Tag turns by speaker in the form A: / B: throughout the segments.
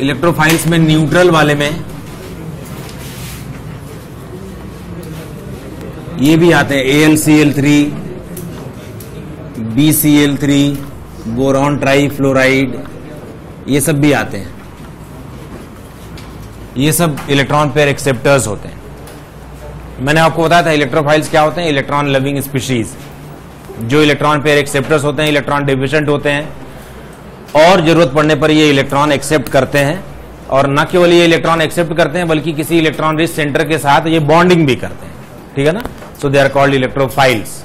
A: Electrophiles में neutral वाले में ये भी आते हैं, AlCl3, BCl3, बोरॉन ट्राईफ्लोराइड, ये सब भी आते हैं। ये सब इलेक्ट्रॉन पेयर एक्सेप्टर्स होते हैं। मैंने आपको बताया था इलेक्ट्रोफाइल्स क्या होते हैं, इलेक्ट्रॉन लविंग स्पीशीज, जो इलेक्ट्रॉन पेयर एक्सेप्टर्स होते हैं, इलेक्ट्रॉन डेफिशिएंट होते हैं और जरूरत पड़ने पर ये इलेक्ट्रॉन एक्सेप्ट करते हैं। और न केवल ये इलेक्ट्रॉन एक्सेप्ट करते हैं बल्कि किसी इलेक्ट्रॉन रिच सेंटर के साथ ये बॉन्डिंग भी करते हैं, ठीक है ना। सो दे आर कॉल्ड इलेक्ट्रोफाइल्स।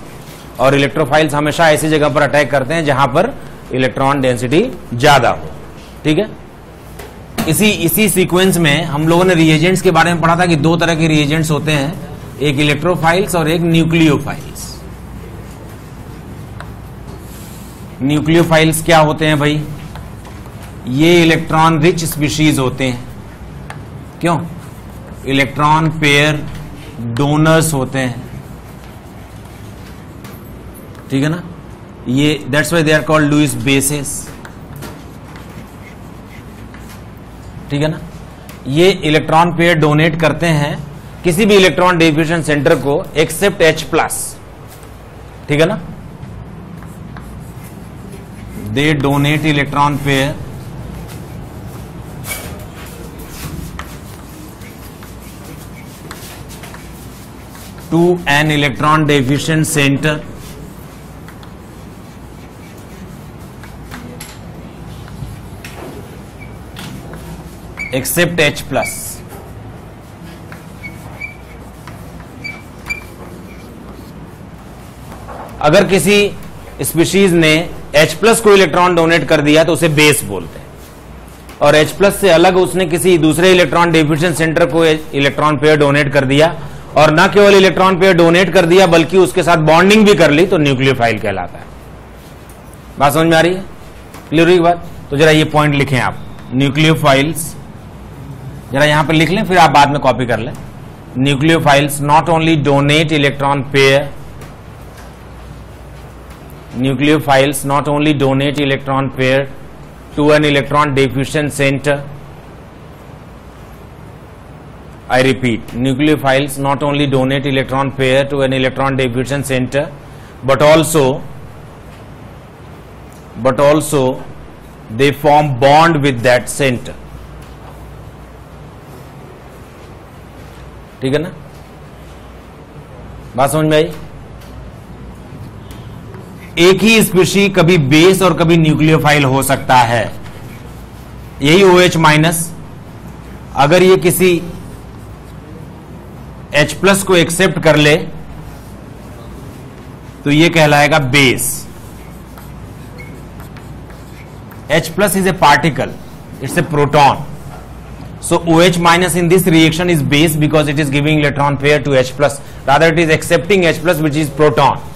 A: और इलेक्ट्रोफाइल्स हमेशा ऐसी जगह पर अटैक करते हैं जहां पर इलेक्ट्रॉन डेंसिटी ज्यादा हो, ठीक है। इसी सीक्वेंस में हम लोगों ने रिएजेंट्स के बारे में पढ़ा था कि दो तरह के रिएजेंट्स होते हैं, एक इलेक्ट्रोफाइल्स और एक न्यूक्लियोफाइल्स। न्यूक्लियोफाइल्स क्या होते हैं भाई? ये इलेक्ट्रॉन रिच स्पीशीज होते हैं। क्यों? इलेक्ट्रॉन पेयर डोनर्स होते हैं, ठीक है ना। ये that's why they are called Lewis bases, ठीक है ना। ये इलेक्ट्रॉन पेयर डोनेट करते हैं किसी भी इलेक्ट्रॉन डेफिशिएंट सेंटर को एक्सेप्ट H+, ठीक है ना। They donate electron pair to an electron deficient center except H+. अगर किसी स्पीशीज ने H+ को इलेक्ट्रॉन डोनेट कर दिया तो उसे बेस बोलते हैं, और H+ से अलग उसने किसी दूसरे इलेक्ट्रॉन डेफिशिएंट सेंटर को इलेक्ट्रॉन पेयर डोनेट कर दिया, और न केवल इलेक्ट्रॉन पेयर डोनेट कर दिया बल्कि उसके साथ बॉन्डिंग भी कर ली, तो न्यूक्लियोफाइल कहलाता है। बात समझ में आ रही है? क्लियर हुई बात? तो जरा ये पॉइंट लिखें आप, न्यूक्लियोफाइल्स जरा यहां पर लिख लें, फिर आप बाद में कॉपी कर लें। Nucleophiles not only donate electron pair, nucleophiles not only donate electron pair to an electron deficient center. I repeat, nucleophiles not only donate electron pair to an electron deficient center, but also they form bond with that center. ठीक है ना? बात समझ में आई? एक ही species कभी base और कभी न्यूक्लियोफाइल हो सकता है। यही OH- अगर ये किसी H+ को एक्सेप्ट कर ले तो ये कहलाएगा base. H+ is a particle, it's a proton. So OH- in this reaction is base because it is giving electron pair to H+. Rather it is accepting H+, which is proton.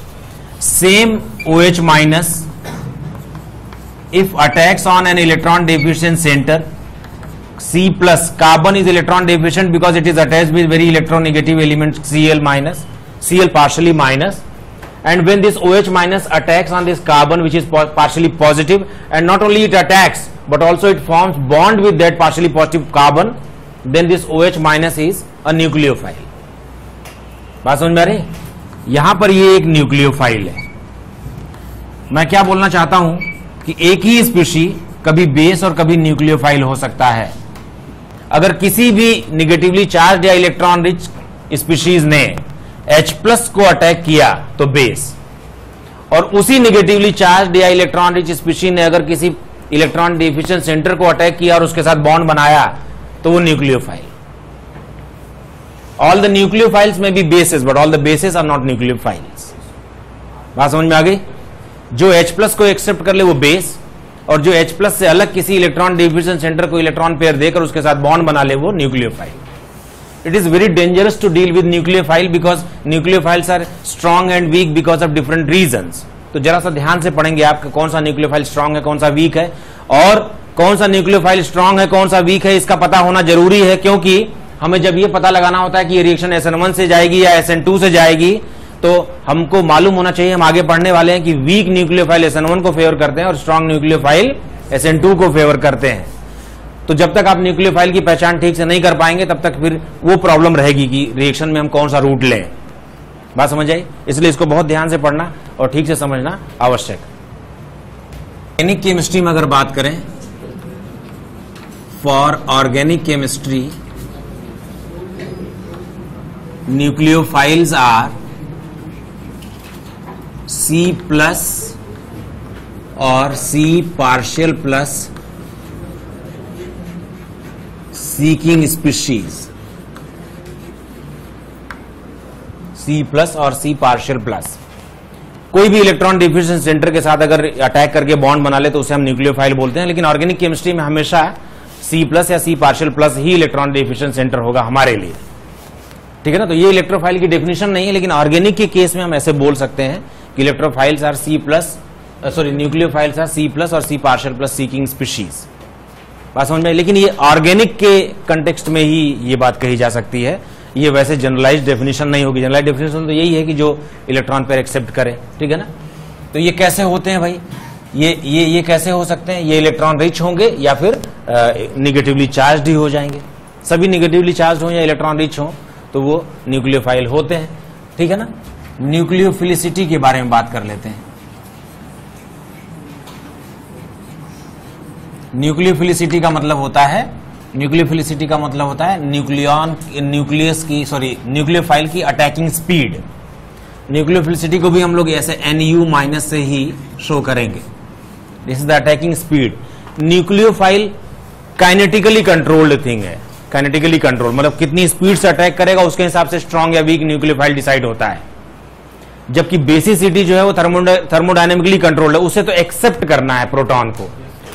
A: Same OH- if attacks on an electron deficient center, C+, carbon is electron deficient because it is attached with very electronegative element Cl partially minus, and when this OH- attacks on this carbon which is partially positive, and not only it attacks but also it forms bond with that partially positive carbon, then this OH- is a nucleophile. बात समझ में आ रही है? यहां पर ये एक nucleophile है। मैं क्या बोलना चाहता हूं कि एक ही स्पीशी कभी बेस और कभी न्यूक्लियोफाइल हो सकता है। अगर किसी भी निगेटिवली चार्ज या इलेक्ट्रॉन रिच स्पीशीज ने H+ को अटैक किया तो बेस, और उसी निगेटिवली चार्ज या इलेक्ट्रॉन रिच स्पीशीज ने अगर किसी इलेक्ट्रॉन डेफिशिएंट सेंटर को अटैक किया और उसके साथ बॉन्ड बनाया तो वो nucleophile. All the nucleophiles may be bases, but all the bases are not nucleophiles. बात समझ में आ गई? जो H प्लस को एक्सेप्ट कर ले वो बेस, और जो H प्लस से अलग किसी इलेक्ट्रॉन डिफ्यूजन सेंटर को इलेक्ट्रॉन पेयर देकर उसके साथ बॉन्ड बना ले वो nucleophile. It is very dangerous to deal with nucleophile because nucleophiles are strong and weak because of different reasons. तो जरा सा ध्यान से पढ़ेंगे आप कौन सा न्यूक्लियोफाइल स्ट्रॉन्ग है, कौन सा वीक है, और कौन सा न्यूक्लियोफाइल स्ट्रॉन्ग है, कौन सा वीक है, इसका पता होना जरूरी है, क्योंकि हमें जब ये पता लगाना होता है कि ये रिएक्शन SN1 से जाएगी या SN2 से जाएगी, तो हमको मालूम होना चाहिए, हम आगे पढ़ने वाले हैं कि वीक न्यूक्लियोफाइल SN1 को फेवर करते हैं और स्ट्रॉन्ग न्यूक्लियोफाइल SN2 को फेवर करते हैं। तो जब तक आप न्यूक्लियोफाइल की पहचान ठीक से नहीं कर पाएंगे तब तक फिर वो प्रॉब्लम रहेगी कि रिएक्शन में हम कौन सा रूट लें। बात समझ आई? इसलिए इसको बहुत ध्यान से पढ़ना और ठीक से समझना आवश्यक। ऑर्गेनिक केमिस्ट्री में अगर बात करें, for organic chemistry nucleophiles are C plus और C partial plus seeking species. C plus और C पार्शियल प्लस कोई भी इलेक्ट्रॉन डिफ्यूजन सेंटर के साथ अगर अटैक करके बॉन्ड बना ले तो उसे हम न्यूक्लियोफाइल बोलते हैं। लेकिन ऑर्गेनिक केमिस्ट्री में हमेशा C प्लस या C पार्शियल प्लस ही इलेक्ट्रॉन डिफ्यूजन सेंटर होगा हमारे लिए, ठीक है ना। तो ये इलेक्ट्रोफाइल की डेफिनेशन नहीं है, लेकिन ऑर्गेनिक के केस में हम ऐसे बोल सकते हैं कि electrophiles are C plus nucleophiles are C plus और C partial plus seeking species. बात समझ में? लेकिन ये ऑर्गेनिक के कंटेक्स्ट में ही ये बात कही जा सकती है, ये वैसे जनरलाइज्ड डेफिनेशन नहीं होगी। जनरलाइज्ड डेफिनेशन तो यही है कि जो इलेक्ट्रॉन पेयर एक्सेप्ट करे, ठीक है ना। तो ये कैसे होते हैं भाई, ये कैसे हो सकते हैं? ये इलेक्ट्रॉन रिच होंगे या फिर निगेटिवली चार्ज ही हो जाएंगे। सभी निगेटिवली चार्ज हो या इलेक्ट्रॉन रिच हो तो वो न्यूक्लियोफाइल होते हैं, ठीक है ना। न्यूक्लियोफिलिसिटी के बारे में बात कर लेते हैं। न्यूक्लियोफिलिसिटी का मतलब होता है न्यूक्लियोफाइल की अटैकिंग स्पीड। न्यूक्लियोफिलिसिटी को भी हम लोग ऐसे NU माइनस से ही शो करेंगे। This is the attacking speed. Nucleophile kinetically controlled thing है। काइनेटिकली कंट्रोल मतलब कितनी स्पीड से अटैक करेगा उसके हिसाब से स्ट्रॉन्ग या वीक न्यूक्लियोफाइल डिसाइड होता है। जबकि बेसिसिटी जो है वो थर्मोडायनेमिकली कंट्रोल्ड है, उसे तो एक्सेप्ट करना है प्रोटॉन को,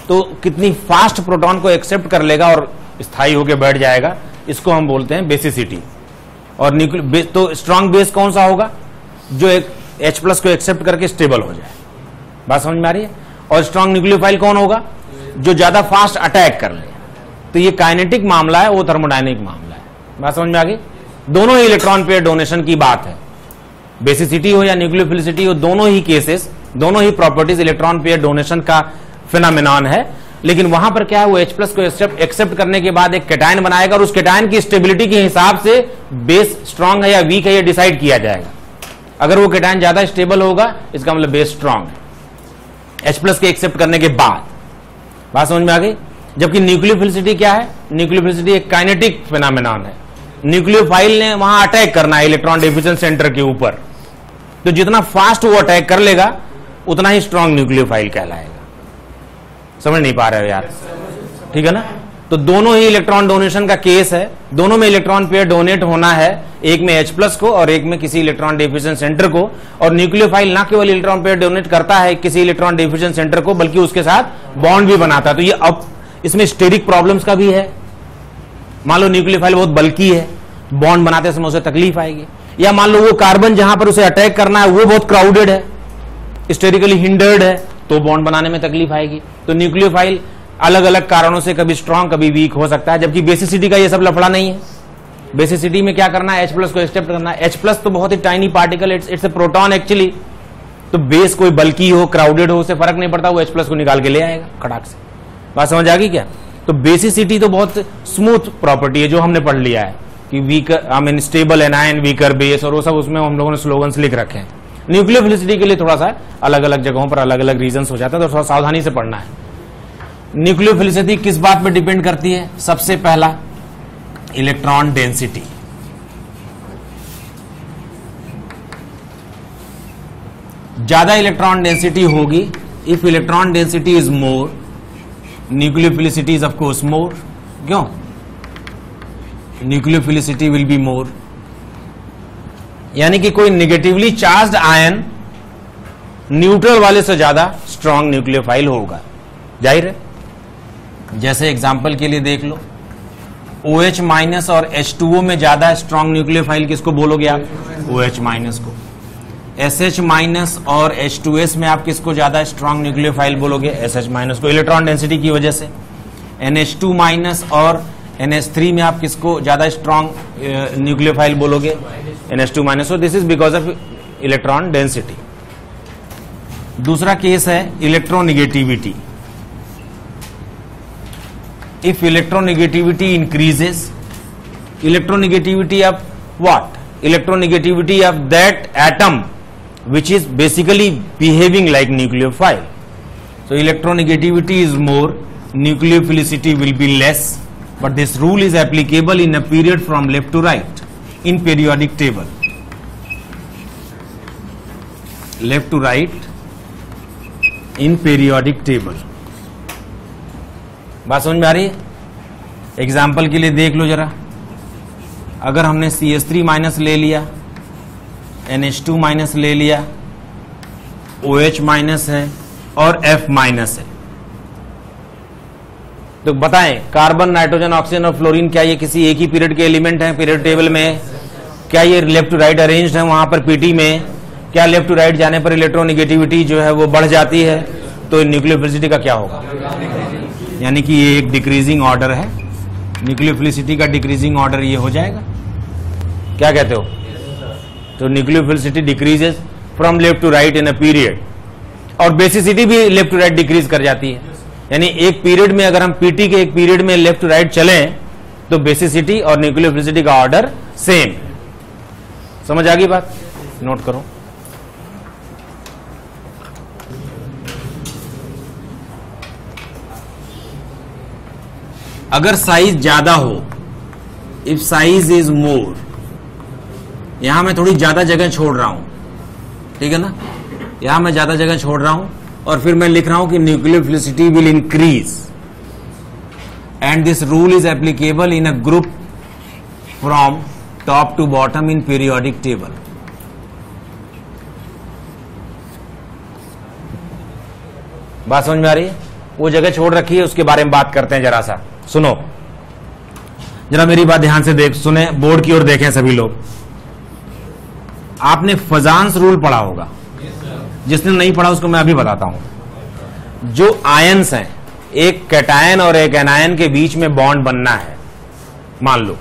A: तो कितनी फास्ट प्रोटॉन को एक्सेप्ट कर लेगा और स्थायी होकर बैठ जाएगा, इसको हम बोलते हैं बेसिसिटी। और तो स्ट्रॉन्ग बेस कौन सा होगा? जो एक H प्लस को एक्सेप्ट करके स्टेबल हो जाए। बात समझ में आ रही है? और स्ट्रॉन्ग न्यूक्लियोफाइल कौन होगा? जो ज्यादा फास्ट अटैक कर ले। तो ये काइनेटिक मामला है, वो थर्मोडायनेमिक मामला है। बात समझ में आ गई? दोनों ही इलेक्ट्रॉन पेयर डोनेशन की बात है। बेसिसिटी हो या न्यूक्लियोफिलिसिटी हो, दोनों ही केसेस, दोनों ही प्रॉपर्टीज इलेक्ट्रॉन पेयर डोनेशन का फिनोमेनॉन है। लेकिन वहां पर क्या है, वो H प्लस को एक्सेप्ट करने के बाद एक कैटायन बनाएगा और उस कैटायन की स्टेबिलिटी के हिसाब से बेस स्ट्रांग है या वीक है ये डिसाइड किया जाएगा। अगर वो कैटायन ज्यादा स्टेबल होगा इसका मतलब बेस स्ट्रांग है H प्लस के एक्सेप्ट करने के बाद। बात समझ में आ गई? जबकि न्यूक्लियोफिलिसिटी क्या है? न्यूक्लियोफिलिसिटी एक काइनेटिक फिनोमेनॉन है। न्यूक्लियोफाइल ने वहां अटैक करना है इलेक्ट्रॉन डिफ्यूजन सेंटर के ऊपर, तो जितना फास्ट वो अटैक कर लेगा उतना ही स्ट्रांग न्यूक्लियोफाइल कहलाएगा। समझ नहीं पा रहे हो यार? ठीक है ना। तो दोनों ही इलेक्ट्रॉन डोनेशन का केस है, दोनों में इलेक्ट्रॉन पेयर डोनेट होना है, एक में H प्लस को और एक में किसी इलेक्ट्रॉन डिफ्यूजन सेंटर को। और न्यूक्लियोफाइल ना केवल इलेक्ट्रॉन पेयर डोनेट करता है किसी इलेक्ट्रॉन डिफ्यूजन सेंटर को, बल्कि उसके साथ बॉन्ड भी बनाता है। तो ये अब इसमें स्टेरिक प्रॉब्लम्स का भी है। मान लो न्यूक्लियोफाइल बहुत बल्की है, बॉन्ड बनाते समय उसे तकलीफ आएगी, या मान लो वो कार्बन जहां पर उसे अटैक करना है वो बहुत क्राउडेड है, स्टेरिकली हिंडर्ड है, तो बॉन्ड बनाने में तकलीफ आएगी। तो न्यूक्लियोफाइल अलग अलग कारणों से कभी स्ट्रांग कभी वीक हो सकता है, जबकि बेसिसिटी का ये सब लफड़ा नहीं है। बेसिसिटी में क्या करना है? H प्लस को एक्सेप्ट करना है। H प्लस तो बहुत ही tiny particle, it's a proton actually. तो बेस कोई बल्की हो क्राउडेड हो उसे फर्क नहीं पड़ता, वो H प्लस को निकाल के ले आएगा खड़ाक से। बात समझ आ गई क्या? तो बेसिसिटी तो बहुत स्मूथ प्रॉपर्टी है जो हमने पढ़ लिया है कि weaker I mean stable anion weaker base, और वो सब उसमें हम लोगों ने स्लोगन्स लिख रखे हैं। न्यूक्लियोफिलिसिटी के लिए थोड़ा सा अलग अलग जगहों पर अलग अलग रीजंस हो जाता है, तो थोड़ा सावधानी से पढ़ना है। न्यूक्लियोफिलिसिटी किस बात पे डिपेंड करती है? सबसे पहला इलेक्ट्रॉन डेंसिटी। ज्यादा इलेक्ट्रॉन डेंसिटी होगी, if electron density is more, nucleophilicity is of course more. क्यों? Nucleophilicity will be more. यानी कि कोई नेगेटिवली चार्ज्ड आयन न्यूट्रल वाले से ज्यादा स्ट्रॉन्ग न्यूक्लियोफाइल होगा, जाहिर है। जैसे एग्जांपल के लिए देख लो, OH माइनस और H2O में ज्यादा स्ट्रॉन्ग न्यूक्लियोफाइल किसको बोलोगे आप? OH माइनस को। SH माइनस और H2S में आप किसको ज्यादा स्ट्रॉन्ग न्यूक्लियोफाइल बोलोगे? SH माइनस को, इलेक्ट्रॉन डेंसिटी की वजह से। NH2 माइनस और NH3 में आप किसको ज्यादा स्ट्रॉन्ग न्यूक्लियोफाइल बोलोगे? NH2 minus. So this is because of electron density. दूसरा केस है electronegativity. If electronegativity increases, electronegativity of what? Electronegativity of that atom which is basically behaving like nucleophile. So electronegativity is more, nucleophilicity will be less, but this rule is applicable in a period from left to right in periodic table. Left to right in periodic table. बात समझ में आ रही है? Example के लिए देख लो जरा, अगर हमने CH3 माइनस ले लिया, NH2 माइनस ले लिया, OH माइनस है और F माइनस है, तो बताएं कार्बन, नाइट्रोजन, ऑक्सीजन और फ्लोरीन क्या ये किसी एक ही पीरियड के एलिमेंट हैं पीरियड टेबल में? क्या ये लेफ्ट टू राइट अरेंज्ड है वहां पर PT में? क्या लेफ्ट टू राइट जाने पर इलेक्ट्रोनेगेटिविटी जो है वो बढ़ जाती है? तो न्यूक्लियोफिलिसिटी का क्या होगा? यानी कि ये एक डिक्रीजिंग ऑर्डर है, न्यूक्लियोफिलिसिटी का डिक्रीजिंग ऑर्डर ये हो जाएगा। क्या कहते हो? तो nucleophilicity decreases from left to right in a period, और बेसिसिटी भी लेफ्ट टू राइट डिक्रीज कर जाती है। यानी एक पीरियड में अगर हम PT के एक पीरियड में लेफ्ट टू राइट चलें तो बेसिसिटी और न्यूक्लियोफिलिसिटी का ऑर्डर सेम। समझ आ गई बात? नोट करो। अगर साइज ज्यादा हो, इफ साइज इज मोर, यहां मैं थोड़ी ज्यादा जगह छोड़ रहा हूं, ठीक है ना, यहां मैं ज्यादा जगह छोड़ रहा हूं और फिर मैं लिख रहा हूं कि nucleophilicity will increase and this rule is applicable in a group from top to bottom in periodic table. बात समझ में आ रही है? वो जगह छोड़ रखी है, उसके बारे में बात करते हैं जरा सा। सुनो जरा, मेरी बात ध्यान से सुने, बोर्ड की ओर देखें सभी लोग। आपने फजान्स रूल पढ़ा होगा, जिसने नहीं पढ़ा उसको मैं अभी बताता हूं। जो आयंस हैं, एक कैटायन और एक एनायन के बीच में बॉन्ड बनना है मान लो,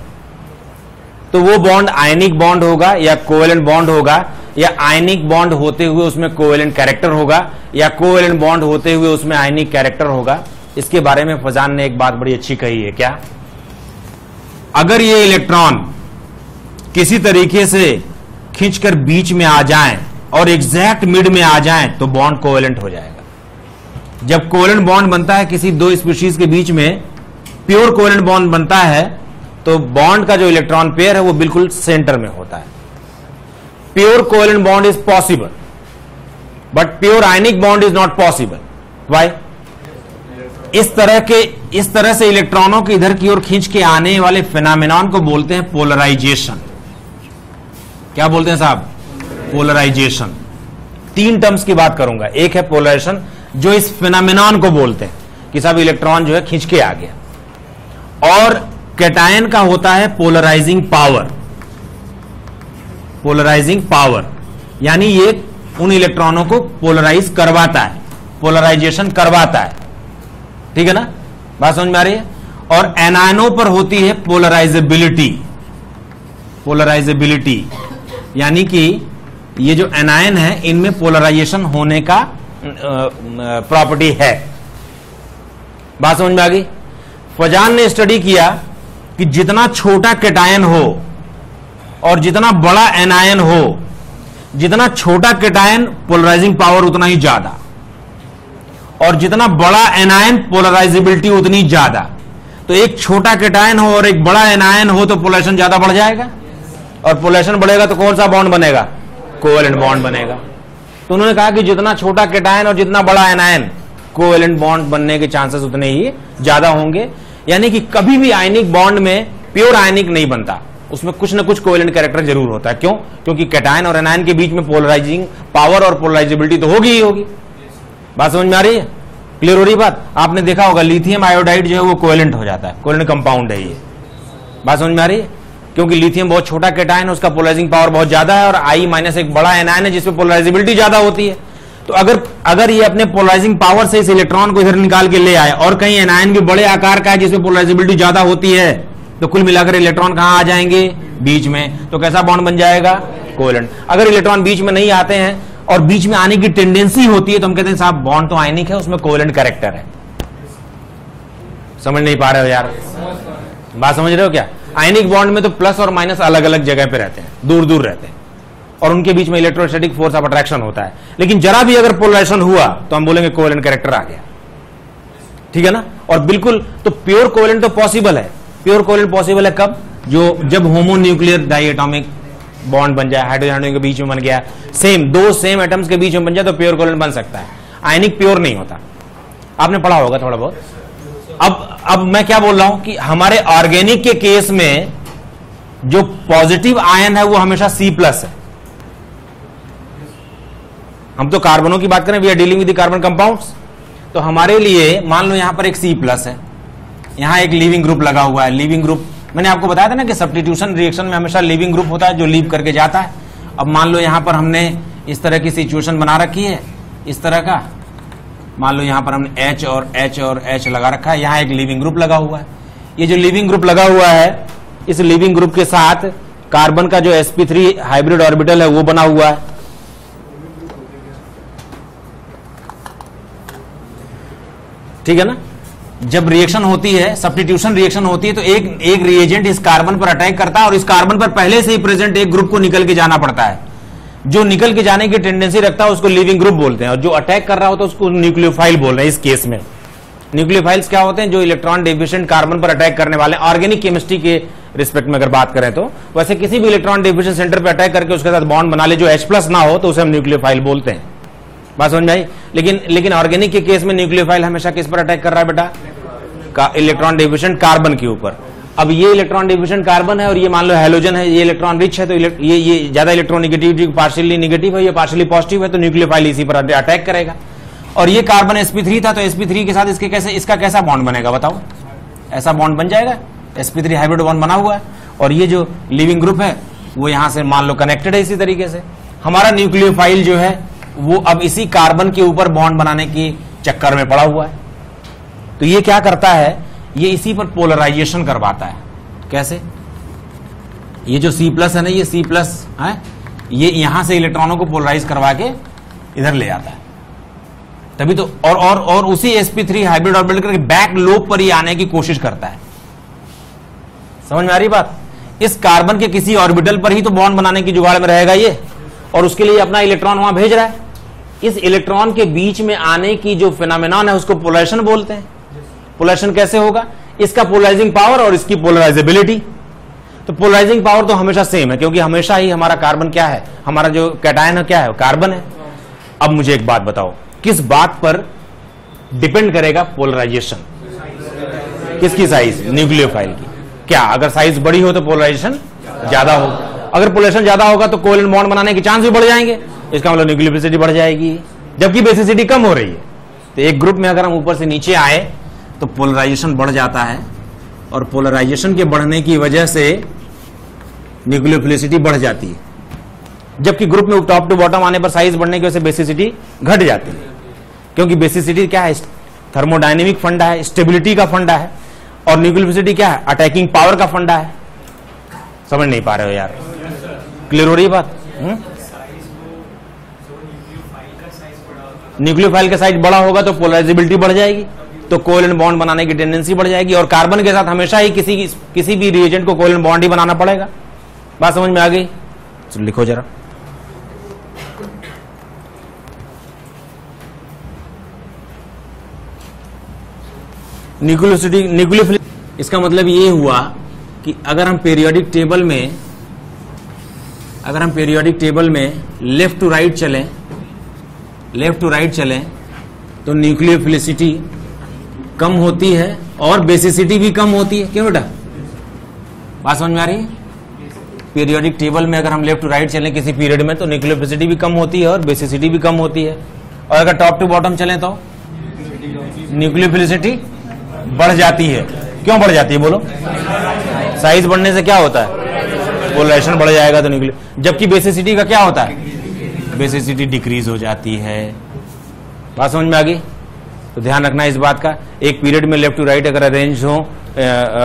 A: तो वो बॉन्ड आयनिक बॉन्ड होगा या कोवेलेंट बॉन्ड होगा, या आयनिक बॉन्ड होते हुए उसमें कोवेलेंट कैरेक्टर होगा, या कोवेलेंट बॉन्ड होते हुए उसमें आयनिक कैरेक्टर होगा। इसके बारे में फजान ने एक बात बड़ी अच्छी कही है। क्या? अगर ये इलेक्ट्रॉन किसी तरीके से खींचकर बीच में आ जाएं और एग्जैक्ट मिड में आ जाएं तो बॉन्ड कोवेलेंट हो जाएगा। जब कोवेलेंट बॉन्ड बनता है किसी दो स्पीशीज के बीच में, प्योर कोवेलेंट बॉन्ड बनता है, तो बॉन्ड का जो इलेक्ट्रॉन पेयर है वो बिल्कुल सेंटर में होता है। Pure covalent bond is possible, but pure ionic bond is not possible. Why? इस तरह से इलेक्ट्रॉनों के इधर की ओर खींच के आने वाले फिनोमेनन को बोलते हैं पोलराइजेशन। क्या बोलते हैं साहब? पोलराइजेशन। 3 टर्म्स की बात करूंगा। एक है पोलराइजेशन, जो इस फिनोमेनन को बोलते हैं कि साहब इलेक्ट्रॉन जो है खींच के आ गया, और कैटायन का होता है पोलराइजिंग पावर। पोलराइजिंग पावर यानी ये उन इलेक्ट्रॉनों को पोलराइज करवाता है, पोलराइजेशन करवाता है, ठीक है ना? बात समझ में आ रही है? और एनायनों पर होती है पोलराइजेबिलिटी। पोलराइजेबिलिटी यानी कि ये जो एनायन है इनमें पोलराइजेशन होने का प्रॉपर्टी है। बात समझ में आ गई? फजान ने स्टडी किया कि जितना छोटा कैटायन हो और जितना बड़ा एनायन हो, जितना छोटा कैटायन पोलराइजिंग पावर उतना ही ज्यादा, और जितना बड़ा एनायन पोलराइजेबिलिटी उतनी ज्यादा। तो एक छोटा कैटायन हो और एक बड़ा एनायन हो तो पोलराइजेशन ज्यादा बढ़ जाएगा, और पोलराइजेशन बढ़ेगा तो कौन सा बॉन्ड बनेगा? कोवेलेंट बॉन्ड बनेगा। तो उन्होंने कहा कि जितना छोटा कैटायन और जितना बड़ा एनायन, कोवेलेंट बॉन्ड बनने के चांसेस उतने ही ज्यादा होंगे। यानी कि कभी भी आयनिक बॉन्ड में प्योर आयनिक नहीं बनता, उसमें कुछ ना कुछ कोवेलेंट कैरेक्टर जरूर होता है। क्यों? क्योंकि कैटायन और एनायन के बीच में पोलराइजिंग पावर और पोलराइजेबिलिटी तो होगी ही होगी। बात समझ में आ रही है? क्लियर हो रही बात? आपने देखा होगा लिथियम आयोडाइड जो है वो कोवेलेंट हो जाता है, कोवेलेंट कंपाउंड है ये। बात समझ में आ रही है? क्योंकि लिथियम बहुत छोटा कैटायन है, उसका पोलराइजिंग पावर बहुत ज्यादा है, और आई माइनस एक बड़ा एनायन है जिसमें पोलराइजेबिलिटी ज्यादा होती है। तो अगर ये अपने पोलराइजिंग पावर से इस इलेक्ट्रॉन को इधर निकाल के ले आए और कहीं एनायन भी बड़े आकार का है जिसमें पोलराइजेबिलिटी ज्यादा होती है, तो कुल मिलाकर इलेक्ट्रॉन कहां आ जाएंगे? बीच में। तो कैसा बॉन्ड बन जाएगा? कोवेलेंट। अगर इलेक्ट्रॉन बीच में नहीं आते हैं और बीच में आने की टेंडेंसी होती है तो हम कहते हैं साहब बॉन्ड तो आयनिक है, उसमें कोवेलेंट कैरेक्टर है। समझ नहीं पा रहे हो यार? बात समझ रहे हो क्या? आयनिक बॉन्ड में तो प्लस और माइनस अलग अलग जगह पे रहते हैं, दूर दूर रहते हैं, और उनके बीच में इलेक्ट्रोस्टैटिक फोर्स ऑफ अट्रैक्शन होता है। लेकिन जरा भी अगर पोलराइजेशन हुआ तो हम बोलेंगे कोवेलेंट कैरेक्टर आ गया। ठीक है ना? और बिल्कुल तो प्योर कोवेलेंट तो पॉसिबल है। प्योर कोवेलेंट पॉसिबल है कब? जब होमोन्यूक्लियर डाइएटॉमिक बॉन्ड बन जाए, हाइड्रोजन हाइड्रोजन के बीच में बन गया, दो सेम एटम्स के बीच में बन जाए तो प्योर कोवेलेंट बन सकता है। आयनिक प्योर नहीं होता। आपने पढ़ा होगा थोड़ा बहुत। अब मैं क्या बोल रहा हूं कि हमारे ऑर्गेनिक के केस में जो पॉजिटिव आयन है वो हमेशा C+ है। हम तो कार्बनों की बात करें, we are dealing with the carbon compounds. तो हमारे लिए मान लो यहां पर एक C+ है, यहां एक लीविंग ग्रुप लगा हुआ है। लीविंग ग्रुप मैंने आपको बताया था ना कि सब्स्टिट्यूशन रिएक्शन में हमेशा लीविंग ग्रुप होता है जो लीव करके जाता है। अब मान लो यहां पर हमने इस तरह की सिचुएशन बना रखी है, इस तरह का मान लो यहां पर हमने H और H और H लगा रखा है, यहां एक लीविंग ग्रुप लगा हुआ है। ये जो लीविंग ग्रुप लगा हुआ है, इस लीविंग ग्रुप के साथ कार्बन का जो sp3 हाइब्रिड ऑर्बिटल है वो बना हुआ है। ठीक है ना? जब रिएक्शन होती है, सब्स्टिट्यूशन रिएक्शन होती है, तो एक रिएजेंट इस कार्बन पर अटैक करता है और इस कार्बन पर पहले से ही प्रेजेंट एक ग्रुप को निकल के जाना पड़ता है। जो निकल के जाने की टेंडेंसी रखता है उसको लिविंग ग्रुप बोलते हैं, और जो अटैक कर रहा होता है उसको न्यूक्लियोफाइल बोल रहे हैं। इस केस में न्यूक्लियोफाइल्स क्या होते हैं? जो इलेक्ट्रॉन डेफिशिएंट कार्बन पर अटैक करने वाले। ऑर्गेनिक केमिस्ट्री के रिस्पेक्ट में अगर बात करें तो वैसे किसी भी इलेक्ट्रॉन डेफिशिएंट सेंटर पर अटैक करके उसके साथ बॉन्ड बना ले जो H+ ना हो तो उसे हम न्यूक्लियोफाइल बोलते हैं। बात समझ में आई? लेकिन ऑर्गेनिक के केस में न्यूक्लियोफाइल हमेशा किस पर अटैक कर रहा है बेटा? इलेक्ट्रॉन डेफिशिएंट कार्बन के ऊपर। अब ये इलेक्ट्रॉन डेफिशिएंट कार्बन है और ये मान लो हैलोजन है, ये इलेक्ट्रॉन रिच है, तो ये ज्यादा इलेक्ट्रॉन नेगेटिविटी पार्शियली नेगेटिव है, ये पार्शियली पॉजिटिव है, तो न्यूक्लियोफाइल इसी पर अटैक करेगा। और ये कार्बन sp3 था, तो sp3 के साथ इसका कैसा बॉन्ड बनेगा बताओ? ऐसा बॉन्ड बन जाएगा। sp3 हाइब्रिड बॉन्ड बना हुआ है और ये जो लिविंग ग्रुप है वो यहां से मान लो कनेक्टेड है। इसी तरीके से हमारा न्यूक्लियोफाइल जो है वो अब इसी कार्बन के ऊपर बॉन्ड बनाने की चक्कर में पड़ा हुआ है। तो ये क्या करता है? ये इसी पर पोलराइजेशन करवाता है। कैसे? ये जो C+ है ना, ये C+ है, ये यहां से इलेक्ट्रॉनों को पोलराइज करवा के इधर ले आता है। तभी तो और उसी sp3 हाइब्रिड ऑर्बिटल के बैक लोब पर ही आने की कोशिश करता है। समझ में आ रही बात? इस कार्बन के किसी ऑर्बिटल पर ही तो बॉन्ड बनाने की जुगाड़ में रहेगा ये, और उसके लिए अपना इलेक्ट्रॉन वहां भेज रहा है। इस इलेक्ट्रॉन के बीच में आने की जो फिनोमेनन है उसको पोलराइजेशन बोलते हैं। पोलराइजेशन कैसे होगा? इसका पोलराइजिंग पावर और इसकी पोलराइजेबिलिटी। तो पोलराइजिंग पावर तो हमेशा सेम है, क्योंकि हमेशा ही हमारा कार्बन क्या है? हमारा जो कैटायन है क्या है? कार्बन है। अब मुझे एक बात बताओ, किस बात पर डिपेंड करेगा पोलराइजेशन? किसकी साइज? न्यूक्लियोफाइल की। क्या अगर साइज बड़ी हो तो पोलराइजेशन ज्यादा होगा? अगर पोलराइजेशन ज्यादा होगा तो कोवेलेंट बॉन्ड बनाने के चांस भी बढ़ जाएंगे, इसका मतलब न्यूक्लियोफिलिसिटी बढ़ जाएगी, जबकि बेसिसिटी कम हो रही है। तो एक ग्रुप में अगर हम ऊपर से नीचे आए तो पोलराइजेशन बढ़ जाता है, और पोलराइजेशन के बढ़ने की वजह से न्यूक्लियोफिलिसिटी बढ़ जाती है, जबकि ग्रुप में टॉप टू बॉटम आने पर साइज बढ़ने की वजह से बेसिसिटी घट जाती है। क्योंकि बेसिसिटी क्या है? थर्मोडायनेमिक फंडा है, स्टेबिलिटी का फंडा है, और न्यूक्लियोफिलिसिटी क्या है? अटैकिंग पावर का फंडा है। समझ नहीं पा रहे हो यार? क्लियर हो रही है बात? न्यूक्लियोफाइल का साइज बड़ा होगा तो पोलराइजेबिलिटी बढ़ जाएगी, तो कोवेलेंट बॉन्ड बनाने की टेंडेंसी बढ़ जाएगी, और कार्बन के साथ हमेशा ही किसी भी रिएजेंट को कोवेलेंट बॉन्ड ही बनाना पड़ेगा। बात समझ में आ गई? तो लिखो जरा। न्यूक्लियोफिलिसिटी इसका मतलब ये हुआ कि अगर हम पीरियोडिक टेबल में लेफ्ट टू राइट चलें तो न्यूक्लियोफिलिसिटी कम होती है और बेसिसिटी भी कम होती है। क्यों बेटा? बात समझ में आ रही है? पीरियोडिक टेबल में अगर हम लेफ्ट टू राइट चलें किसी पीरियड में तो न्यूक्लियोफिलिसिटी भी कम होती है और बेसिसिटी भी कम होती है, और अगर टॉप टू बॉटम चलें तो न्यूक्लियोफिलिसिटी बढ़ जाती है। क्यों बढ़ जाती है बोलो? साइज बढ़ने से क्या होता है? पोलराइजेशन बढ़ जाएगा तो न्यूक्लियो, जबकि बेसिसिटी का क्या होता है? बेसिसिटी डिक्रीज हो जाती है। बात समझ में आ गई? तो ध्यान रखना इस बात का, एक पीरियड में लेफ्ट टू राइट अगर अरेंज हो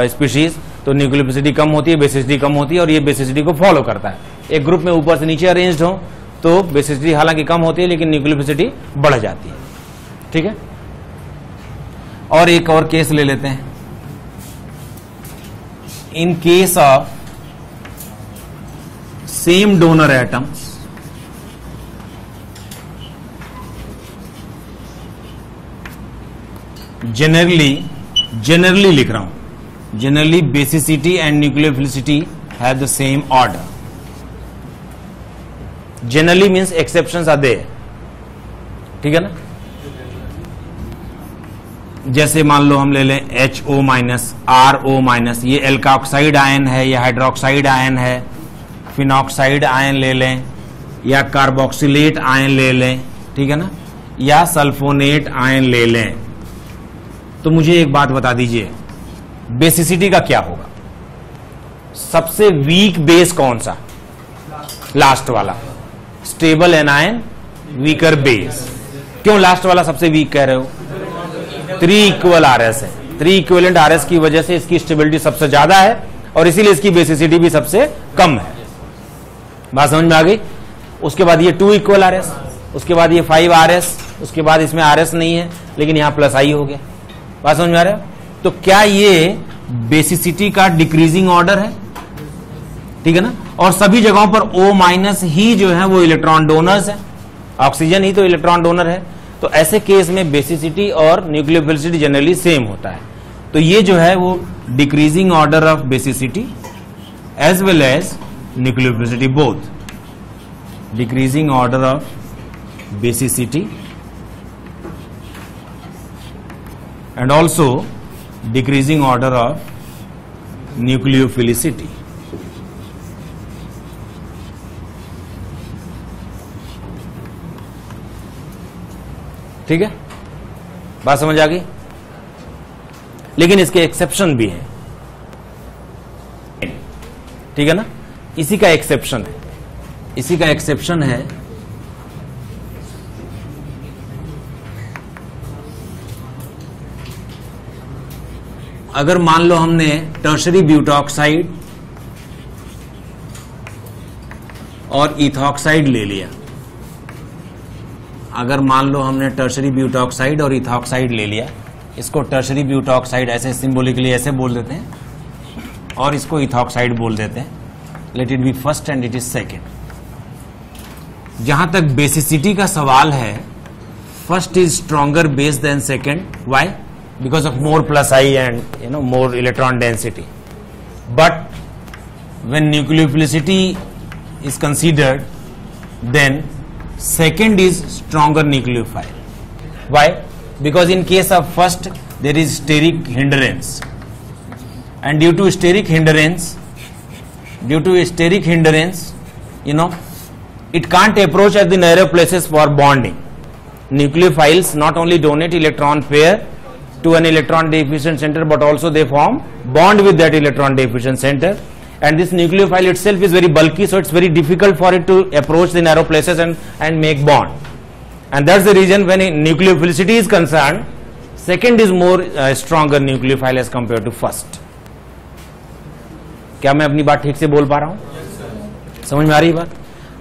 A: स्पीशीज तो न्यूक्लियोफिलिसिटी कम होती है, बेसिसिटी कम होती है, और ये बेसिसिटी को फॉलो करता है। एक ग्रुप में ऊपर से नीचे अरेंज्ड हो तो बेसिसिटी हालांकि कम होती है लेकिन न्यूक्लियोफिलिसिटी बढ़ जाती है। ठीक है, और एक और केस ले लेते हैं। इन case of same donor atoms, generally लिख रहा हूं, generally basicity and nucleophilicity have the same order. Generally means exceptions are there. ठीक है ना? जैसे मान लो हम ले लें HO माइनस, RO माइनस, ये एल्काऑक्साइड आयन है या हाइड्रोक्साइड आयन है, फिनॉक्साइड आयन ले लें या कार्बोक्सिलेट आयन ले लें, ठीक है ना, या सल्फोनेट आयन ले लें, तो मुझे एक बात बता दीजिए बेसिसिटी का क्या होगा? सबसे वीक बेस कौन सा? लास्ट वाला। Stable anion weaker base. क्यों लास्ट वाला सबसे वीक कह रहे हो? 3 इक्वल आरएस है, 3 इक्विवेलेंट आरएस की वजह से इसकी स्टेबिलिटी सबसे ज्यादा है और इसीलिए इसकी बेसिसिटी भी सबसे कम है। बात समझ में आ गई? उसके बाद ये 2 इक्वल आरएस, उसके बाद ये 5 आरएस, उसके बाद इसमें आरएस नहीं है लेकिन यहां प्लस आई हो गया। बात समझ में आ रहा है? तो क्या ये बेसिसिटी का डिक्रीजिंग ऑर्डर है? ठीक है ना, और सभी जगहों पर O माइनस ही जो है वो इलेक्ट्रॉन डोनर्स है, ऑक्सीजन ही तो इलेक्ट्रॉन डोनर है। तो ऐसे केस में बेसिसिटी और न्यूक्लियोफिलिसिटी जनरली सेम होता है। तो ये जो है वो decreasing order of basicity as well as nucleophilicity, both decreasing order of basicity and also decreasing order of nucleophilicity. ठीक है, बात समझ आ गई? लेकिन इसके एक्सेप्शन भी हैं, ठीक है ना, इसी का एक्सेप्शन है, इसी का एक्सेप्शन है अगर मान लो हमने टर्शरी ब्यूटॉक्साइड और इथॉक्साइड ले लिया, अगर मान लो हमने टर्शरी ब्यूटॉक्साइड और इथॉक्साइड ले लिया, इसको टर्शरी ब्यूटॉक्साइड ऐसे सिंबॉलिकली ऐसे बोल देते हैं और इसको इथॉक्साइड बोल देते हैं, let it be first and it is second. जहां तक बेसिसिटी का सवाल है, first is stronger base than second. Why? because of more plus I and more electron density. But when nucleophilicity is considered, then second is stronger nucleophile. Why? Because in case of first there is steric hindrance, and due to steric hindrance, it can't approach at the narrow places for bonding. Nucleophiles not only donate electron pair to an electron deficient center, but also they form bond with that electron deficient center, and this nucleophile itself is very bulky, so it's very difficult for it to approach the narrow places and make bond. And that's the reason when nucleophilicity is concerned, second is more stronger nucleophile as compared to first. क्या मैं अपनी बात ठीक से बोल पा रहा हूं? समझ में आ रही है बात?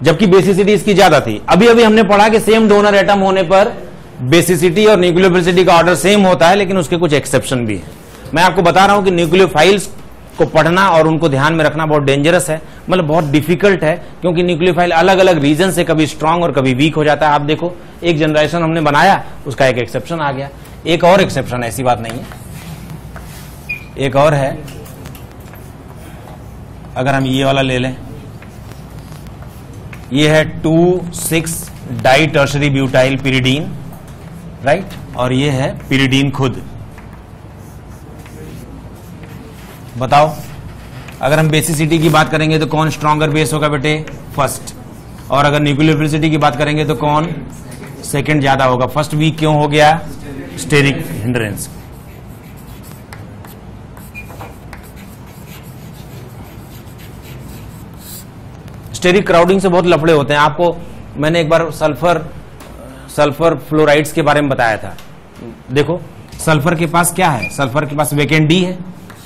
A: जबकि बेसिसिटी इसकी ज्यादा थी। अभी अभी हमने पढ़ा कि सेम डोनर एटम होने पर बेसिसिटी और न्यूक्लियोफिलिसिटी का ऑर्डर सेम होता है, लेकिन उसके कुछ एक्सेप्शन भी है। मैं आपको बता रहा हूं कि न्यूक्लियोफाइल्स को पढ़ना और उनको ध्यान में रखना बहुत डेंजरस है, मतलब बहुत डिफिकल्ट है, क्योंकि न्यूक्लियोफाइल अलग अलग रीजन से कभी स्ट्रांग और कभी वीक हो जाता है। आप देखो, एक जनरेशन हमने बनाया, उसका एक एक्सेप्शन आ गया। एक और एक्सेप्शन, ऐसी बात नहीं है, एक और है। अगर हम ये वाला ले लें, ये है 2,6 di tertiary butyl pyridine, right, और ये है पिरिडीन खुद। बताओ, अगर हम बेसिसिटी की बात करेंगे तो कौन स्ट्रॉन्गर बेस होगा बेटे? फर्स्ट। और अगर न्यूक्लियोफिलिसिटी की बात करेंगे तो कौन? सेकंड ज्यादा होगा। फर्स्ट वीक क्यों हो गया? Steric hindrance. स्टेरिक क्राउडिंग से बहुत लफड़े होते हैं। आपको मैंने एक बार सल्फर फ्लोराइड्स के बारे में बताया था। देखो सल्फर के पास क्या है? सल्फर के पास वेकेंट डी है,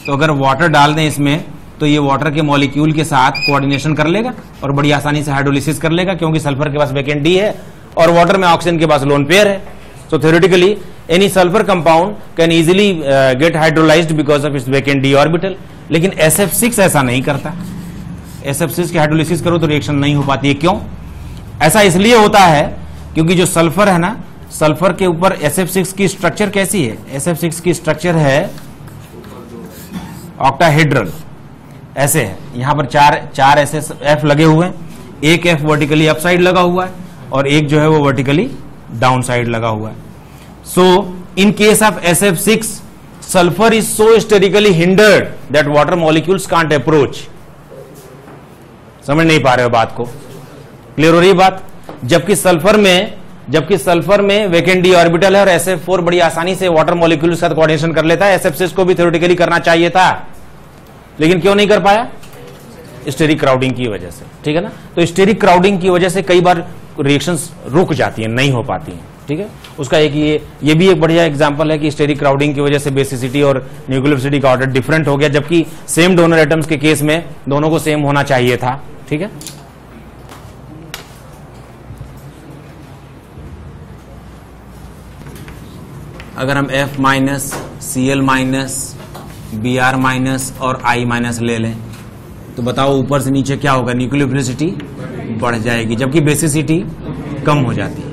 A: तो अगर वाटर डाल दें इसमें तो ये वाटर के मॉलिक्यूल के साथ कोऑर्डिनेशन कर लेगा और बड़ी आसानी से हाइड्रोलिसिस कर लेगा, क्योंकि सल्फर के पास वेकेंट डी है और वाटर में ऑक्सीजन के पास लोन पेयर है। So theoretically, any sulfur compound can easily get hydrolyzed because of its vacant d orbital. लेकिन SF6 ऐसा नहीं करता। SF6 की हाइड्रोलिसिस करो तो रिएक्शन नहीं हो पाती है। क्यों? ऐसा इसलिए होता है क्योंकि जो सल्फर है ना, सल्फर के ऊपर SF6 की स्ट्रक्चर कैसी है? SF6 की स्ट्रक्चर है ऑक्टाहेड्रल, ऐसे है। यहां पर चार ऐसे F लगे हुए हैं। एक F वर्टिकली अप साइड लगा हुआ है और एक जो है वो वर्टिकली डाउन साइड लगा हुआ है। So in case of SF6, sulphur is so sterically hindered that water molecules can't approach. समझ नहीं पा रहे हो बात को? क्लियर हो रही है बात? जबकि सल्फर में वेकेंट डी ऑर्बिटल है और SF4 बड़ी आसानी से वाटर मॉलिक्यूल के साथ कोऑर्डिनेशन कर लेता है। SF6 को भी थ्योरेटिकली करना चाहिए था, लेकिन क्यों नहीं कर पाया? स्टेरिक क्राउडिंग की वजह से। ठीक है ना? तो स्टेरिक क्राउडिंग की वजह से कई बार रिएक्शंस रुक जाती हैं, नहीं हो पाती हैं। ठीक है, उसका एक ये भी एक बढ़िया एग्जांपल है कि स्टेरिक क्राउडिंग की वजह से बेसिसिटी और न्यूक्लियोफिलिसिटी का ऑर्डर डिफरेंट हो गया, जबकि सेम डोनर एटम्स के केस में दोनों को सेम होना चाहिए था। ठीक है, अगर हम F minus, Cl minus, Br minus और I माइनस ले लें तो बताओ ऊपर से नीचे क्या होगा? न्यूक्लियोफिलिसिटी बढ़ जाएगी, जबकि बेसिसिटी कम हो जाती है।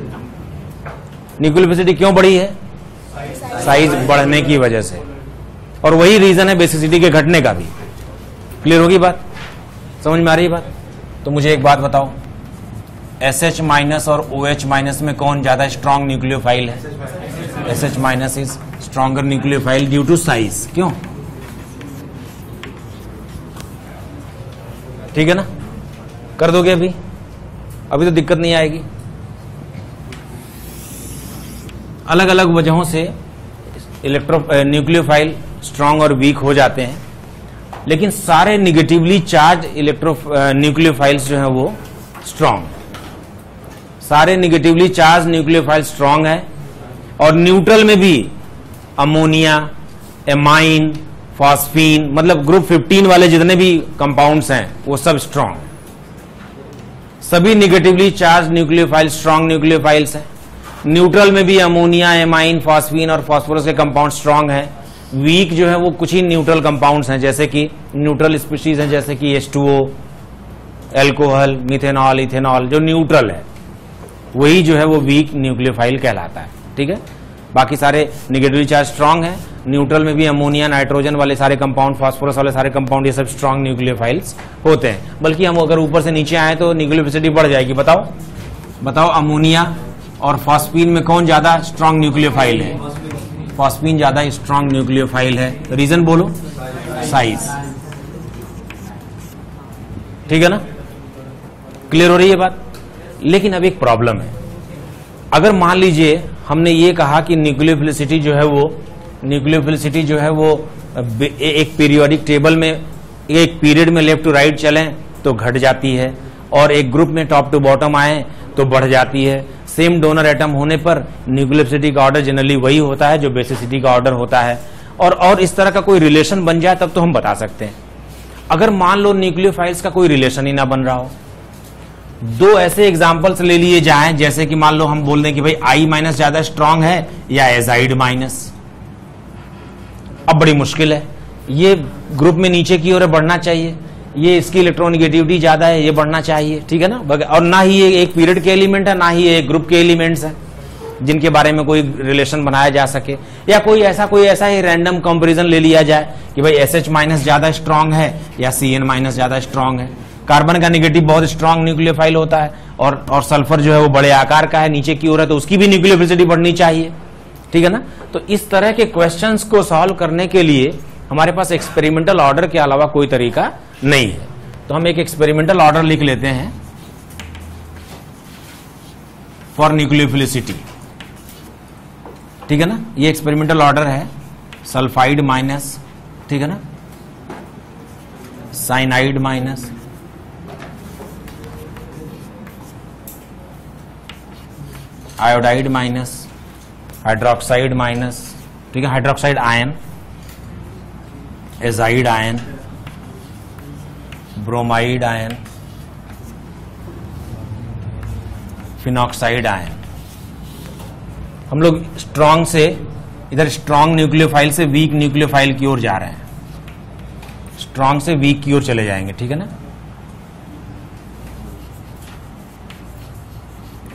A: न्यूक्लियोफिलिसिटी क्यों बढ़ी है? साइज बढ़ने की वजह से, और वही रीजन है बेसिसिटी के घटने का भी। क्लियर होगी बात? समझ में आ रही है बात? तो मुझे एक बात बताओ, SH माइनस और OH माइनस में कौन ज्यादा स्ट्रॉन्ग न्यूक्लियोफाइल है? SH minus is stronger nucleophile due to size. क्यों? ठीक है ना? कर दोगे अभी तो दिक्कत नहीं आएगी। अलग अलग वजहों से न्यूक्लियोफाइल स्ट्रांग और वीक हो जाते हैं, लेकिन सारे निगेटिवली चार्ज न्यूक्लियोफाइल्स जो हैं वो स्ट्रांग। सारे निगेटिवली चार्ज न्यूक्लियोफाइल स्ट्रांग है, और न्यूट्रल में भी अमोनिया, एमाइन, फॉस्फीन, मतलब ग्रुप 15 वाले जितने भी कंपाउंड्स हैं वो सब स्ट्रांग। सभी negatively charge nucleophile strong nucleophiles हैं। न्यूट्रल में भी अमोनिया, एमाइन, फॉस्फीन और फास्फोरस के कंपाउंड स्ट्रांग हैं। वीक जो है वो कुछ ही न्यूट्रल कंपाउंड्स हैं, जैसे कि न्यूट्रल स्पीशीज हैं, जैसे कि H2O, एल्कोहल, मिथेनॉल, इथेनॉल, जो न्यूट्रल है वही जो है वो वीक न्यूक्लियोफाइल कहलाता है। ठीक है, बाकी सारे निगेटिवली चार्ज स्ट्रांग है। न्यूट्रल में भी अमोनिया, नाइट्रोजन वाले सारे कंपाउंड, फास्फोरस वाले सारे कंपाउंड, ये सब स्ट्रांग न्यूक्लियोफाइल्स होते हैं। बल्कि हम अगर ऊपर से नीचे आए तो न्यूक्लियोफिलिसिटी बढ़ जाएगी। बताओ अमोनिया और फॉस्फीन में कौन ज्यादा स्ट्रांग न्यूक्लियोफाइल है? फॉस्फीन ज्यादा स्ट्रांग न्यूक्लियोफाइल है। रीजन बोलो? साइज। ठीक है ना? क्लियर हो रही है बात? लेकिन अब एक प्रॉब्लम है। अगर मान लीजिए हमने ये कहा कि न्यूक्लियोफिलिसिटी जो है वो एक पीरियोडिक टेबल में एक पीरियड में लेफ्ट टू राइट चलें तो घट जाती है, और एक ग्रुप में टॉप टू बॉटम आए तो बढ़ जाती है। सेम डोनर एटम होने पर न्यूक्लियोफिलिसिटी का ऑर्डर जनरली वही होता है जो बेसिसिटी का ऑर्डर होता है, और इस तरह का कोई रिलेशन बन जाए तब तो हम बता सकते हैं। अगर मान लो न्यूक्लियोफाइल्स का कोई रिलेशन ही ना बन रहा हो, दो ऐसे एग्जांपल्स ले लिए जाएं, जैसे कि मान लो हम बोल दें कि भाई I माइनस ज्यादा स्ट्रांग है या एजाइड माइनस। अब बड़ी मुश्किल है, ये ग्रुप में नीचे की ओर बढ़ना चाहिए, ये इसकी इलेक्ट्रोनिगेटिविटी ज्यादा है, ये बढ़ना चाहिए। ठीक है ना? और ना ही ये एक पीरियड के एलिमेंट है, ना ही ये एक ग्रुप के एलिमेंट्स हैं जिनके बारे में कोई रिलेशन बनाया जा सके, या कोई ऐसा ही रैंडम कंपैरिजन ले लिया जाए कि भाई SH माइनस ज्यादा स्ट्रांग है या CN माइनस ज्यादा स्ट्रांग है। कार्बन का निगेटिव बहुत स्ट्रांग न्यूक्लियोफाइल होता है, और सल्फर जो है वो बड़े आकार का है, नीचे की ओर है, तो उसकी भी न्यूक्लियोफिलिसिटी बढ़नी चाहिए। ठीक है ना? तो इस तरह के क्वेश्चंस को सॉल्व करने के लिए हमारे पास एक्सपेरिमेंटल ऑर्डर के अलावा कोई तरीका नहीं है। तो हम एक एक्सपेरिमेंटल ऑर्डर लिख लेते हैं फॉर न्यूक्लियोफिलिसिटी, ठीक है ना। ये एक्सपेरिमेंटल ऑर्डर है सल्फाइड माइनस, ठीक है ना, cyanide minus, iodide minus, hydroxide minus, ठीक है, hydroxide ion, azide ion, bromide ion, phenoxide ion. हम लोग स्ट्रॉन्ग से इधर स्ट्रॉन्ग न्यूक्लियोफाइल से वीक न्यूक्लियोफाइल की ओर जा रहे हैं, स्ट्रॉन्ग से वीक की ओर चले जाएंगे, ठीक है ना।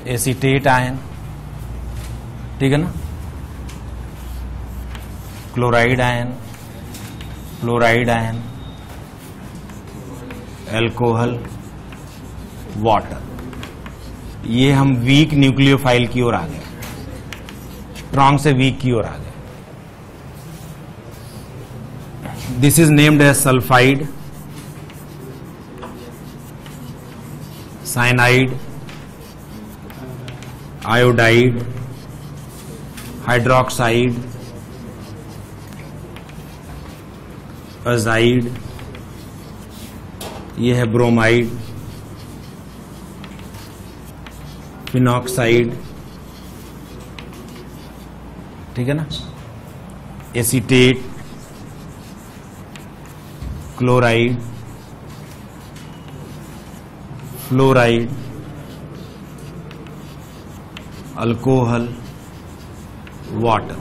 A: एसीटेट आयन, ठीक है ना, chloride ion, fluoride ion, alcohol, water. ये हम वीक न्यूक्लियोफाइल की ओर आ गए, स्ट्रॉन्ग से वीक की ओर आ गए। This is named as sulphide, cyanide, iodide, hydroxide, azide, ये है ब्रोमाइड, फिनॉक्साइड, ठीक है ना, acetate, chloride, fluoride, alcohol, water.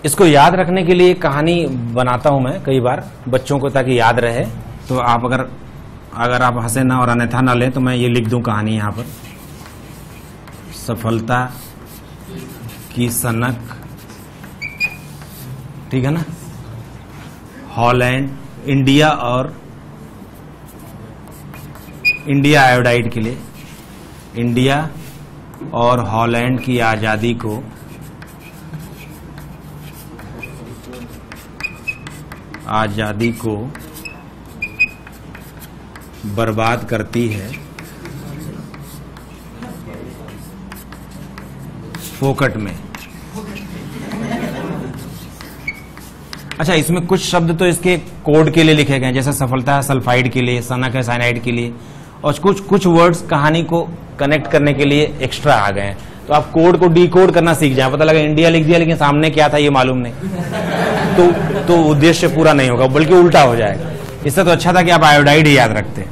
A: इसको याद रखने के लिए एक कहानी बनाता हूं मैं कई बार बच्चों को, ताकि याद रहे। तो आप अगर आप हंसे ना और अन्यथा ना लें तो मैं ये लिख दूं कहानी यहां पर। सफलता की सनक, ठीक है ना, हॉलैंड, इंडिया और इंडिया आयोडाइड के लिए, इंडिया और हॉलैंड की आजादी को बर्बाद करती है फोकट में। अच्छा, इसमें कुछ शब्द तो इसके कोड के लिए लिखे गए, जैसे सफलता है सल्फाइड के लिए, सनक है साइनाइड के लिए, और कुछ वर्ड्स कहानी को कनेक्ट करने के लिए एक्स्ट्रा आ गए हैं। तो आप कोड को डिकोड करना सीख जाए। पता लगा इंडिया लिख दिया लेकिन सामने क्या था ये मालूम नहीं, तो उद्देश्य पूरा नहीं होगा, बल्कि उल्टा हो जाएगा। इससे तो अच्छा था कि आप आयोडाइड ही याद रखते।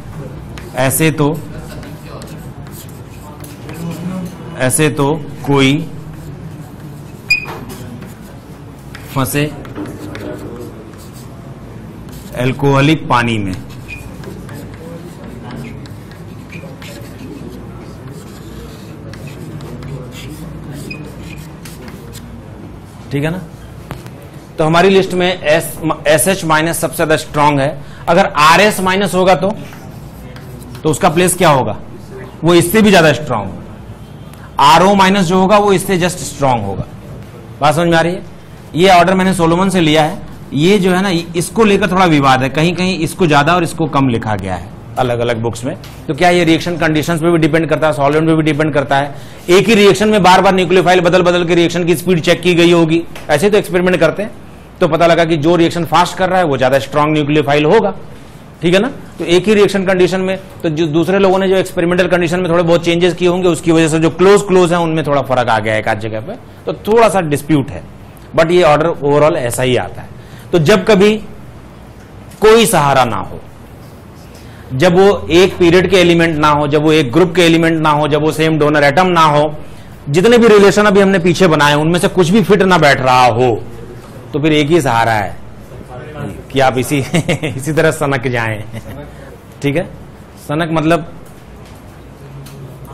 A: ऐसे तो कोई फंसे एल्कोहलिक पानी में, ठीक है ना। तो हमारी लिस्ट में SH माइनस सबसे ज्यादा स्ट्रांग है। अगर RS माइनस होगा तो उसका प्लेस क्या होगा, वो इससे भी ज्यादा स्ट्रांग होगा। RO माइनस जो होगा वो इससे जस्ट स्ट्रांग होगा। बात समझ में आ रही है। ये ऑर्डर मैंने सोलोमन से लिया है। ये जो है ना, इसको लेकर थोड़ा विवाद है, कहीं कहीं इसको ज्यादा और इसको कम लिखा गया है अलग अलग बुक्स में। तो क्या ये रिएक्शन कंडीशंस पे भी डिपेंड करता है, सॉल्वेंट पे भी डिपेंड करता है। एक ही रिएक्शन में बार बार न्यूक्लियोफाइल बदल बदल के रिएक्शन की स्पीड चेक की गई होगी, ऐसे तो एक्सपेरिमेंट करते हैं। तो पता लगा कि जो रिएक्शन फास्ट कर रहा है वो ज्यादा स्ट्रांग न्यूक्लियोफाइल होगा, ठीक है ना। तो एक ही रिएक्शन कंडीशन में, तो जो दूसरे लोगों ने जो एक्सपेरिमेंटल कंडीशन में थोड़े बहुत चेंजेस किए होंगे, उसकी वजह से जो क्लोज है उनमें थोड़ा फर्क आ गया है एक आध जगह पे, तो थोड़ा सा डिस्प्यूट है। बट ये ऑर्डर ओवरऑल ऐसा ही आता है। तो जब कभी कोई सहारा ना हो, जब वो एक पीरियड के एलिमेंट ना हो, जब वो एक ग्रुप के एलिमेंट ना हो, जब वो सेम डोनर एटम ना हो, जितने भी रिलेशन अभी हमने पीछे बनाए उनमें से कुछ भी फिट ना बैठ रहा हो, तो फिर एक ही सहारा है कि आप इसी तरह सनक जाएं। ठीक है, सनक मतलब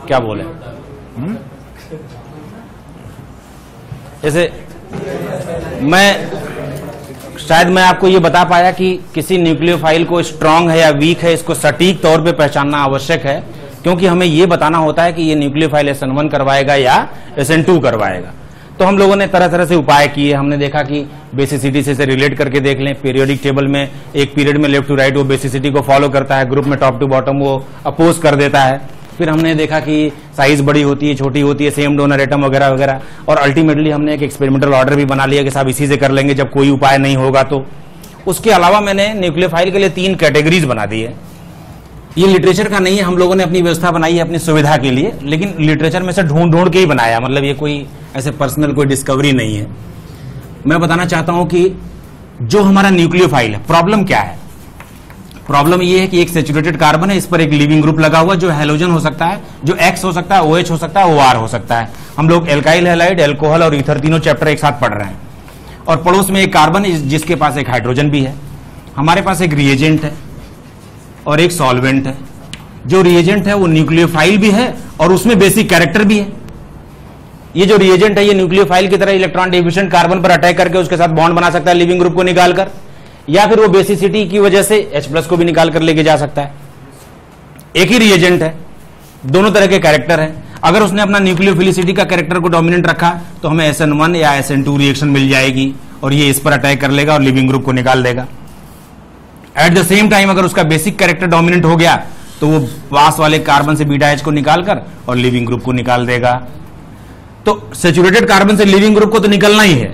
A: क्या बोले, जैसे शायद मैं आपको ये बता पाया कि किसी न्यूक्लियोफाइल को स्ट्रांग है या वीक है, इसको सटीक तौर पे पहचानना आवश्यक है, क्योंकि हमें ये बताना होता है कि ये न्यूक्लियोफाइल SN1 करवाएगा या SN2 करवाएगा। तो हम लोगों ने तरह तरह से उपाय किए। हमने देखा कि बेसिसिटी से रिलेट करके देख लें, पीरियोडिक टेबल में एक पीरियड में लेफ्ट टू राइट वो बेसिसिटी को फॉलो करता है, ग्रुप में टॉप टू बॉटम वो अपोज कर देता है। फिर हमने देखा कि साइज बड़ी होती है, छोटी होती है, सेम डोनर एटम वगैरह वगैरह, और अल्टीमेटली हमने एक एक्सपेरिमेंटल ऑर्डर भी बना लिया कि साहब इसी से कर लेंगे जब कोई उपाय नहीं होगा तो। उसके अलावा मैंने न्यूक्लियोफाइल के लिए 3 कैटेगरीज बना दी है। ये लिटरेचर का नहीं है, हम लोगों ने अपनी व्यवस्था बनाई है अपनी सुविधा के लिए, लेकिन लिटरेचर में से ढूंढ के ही बनाया, मतलब ये कोई ऐसे पर्सनल कोई डिस्कवरी नहीं है। मैं बताना चाहता हूं कि जो हमारा न्यूक्लियोफाइल है, प्रॉब्लम क्या है? प्रॉब्लम ये है कि एक सैचुरेटेड कार्बन है, इस पर एक लिविंग ग्रुप लगा हुआ जो हैलोजन हो सकता है, जो एक्स हो सकता है, OH हो सकता है, OR हो सकता है। हम लोग एल्काइल हैलाइड, एल्कोहल और ईथर तीनों चैप्टर एक साथ पढ़ रहे हैं। और पड़ोस में एक कार्बन है जिसके पास एक हाइड्रोजन भी है। हमारे पास एक रिएजेंट है और एक सॉल्वेंट है। जो रिएजेंट है वो न्यूक्लियोफाइल भी है और उसमें बेसिक कैरेक्टर भी है। ये जो रिएजेंट है ये न्यूक्लियोफाइल की तरह इलेक्ट्रॉन डिफिशिएंट कार्बन पर अटैक करके उसके साथ बॉन्ड बना सकता है लिविंग ग्रुप को निकालकर, या फिर वो बेसिसिटी की वजह से H+ को भी निकाल कर लेके जा सकता है। एक ही रिएजेंट है, दोनों तरह के कैरेक्टर हैं। अगर उसने अपना न्यूक्लियोफिलिसिटी का कैरेक्टर को डोमिनेंट रखा तो हमें SN1 या SN2 रिएक्शन मिल जाएगी और ये इस पर अटैक कर लेगा और लिविंग ग्रुप को निकाल देगा। एट द सेम टाइम अगर उसका बेसिक कैरेक्टर डोमिनेंट हो गया तो वो पास वाले कार्बन से बीटा H को निकालकर और लिविंग ग्रुप को निकाल देगा। तो सैचुरेटेड कार्बन से लिविंग ग्रुप को तो निकलना ही है,